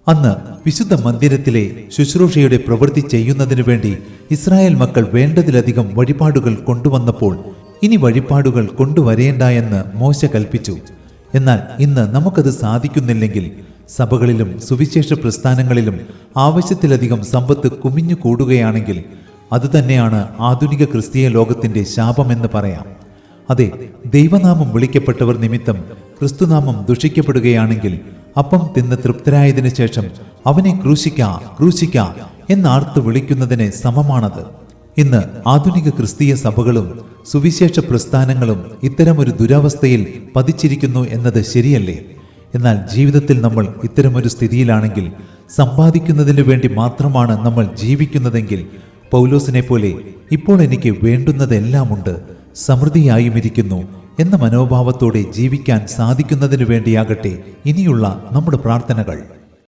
അന്ന് വിശുദ്ധ മന്ദിരത്തിലെ ശുശ്രൂഷയുടെ പ്രവൃത്തി ചെയ്യുന്നതിനു വേണ്ടി ഇസ്രായേൽ മക്കൾ വേണ്ടതിലധികം വഴിപാടുകൾ കൊണ്ടുവന്നപ്പോൾ ഇനി വഴിപാടുകൾ കൊണ്ടുവരേണ്ട എന്ന് മോശ കൽപ്പിച്ചു. എന്നാൽ ഇന്ന് നമുക്കത് സാധിക്കുന്നില്ലെങ്കിൽ സഭകളിലും സുവിശേഷ പ്രസ്ഥാനങ്ങളിലും ആവശ്യത്തിലധികം സമ്പത്ത് കുമിഞ്ഞു കൂടുകയാണെങ്കിൽ അതുതന്നെയാണ് ആധുനിക ക്രിസ്തീയ ലോകത്തിന്റെ ശാപമെന്ന് പറയാം. അതെ, ദൈവനാമം വിളിക്കപ്പെട്ടവർ നിമിത്തം ക്രിസ്തുനാമം ദുഷിക്കപ്പെടുകയാണെങ്കിൽ അപ്പം തിന്ന് തൃപ്തരായതിനു ശേഷം അവനെ ക്രൂശിക്ക എന്നാർത്ത് വിളിക്കുന്നതിന് സമമാണത്. ഇന്ന് ആധുനിക ക്രിസ്തീയ സഭകളും സുവിശേഷ പ്രസ്ഥാനങ്ങളും ഇത്തരമൊരു ദുരവസ്ഥയിൽ പതിച്ചിരിക്കുന്നു എന്നത് ശരിയല്ലേ? എന്നാൽ ജീവിതത്തിൽ നമ്മൾ ഇത്തരമൊരു സ്ഥിതിയിലാണെങ്കിൽ, സമ്പാദിക്കുന്നതിനു വേണ്ടി മാത്രമാണ് നമ്മൾ ജീവിക്കുന്നതെങ്കിൽ, പൗലോസിനെ പോലെ ഇപ്പോൾ എനിക്ക് വേണ്ടുന്നതെല്ലാമുണ്ട്, സമൃദ്ധിയായുമിരിക്കുന്നു എന്ന മനോഭാവത്തോടെ ജീവിക്കാൻ സാധിക്കുന്നതിനു വേണ്ടിയാകട്ടെ ഇനിയുള്ള നമ്മുടെ പ്രാർത്ഥനകൾ.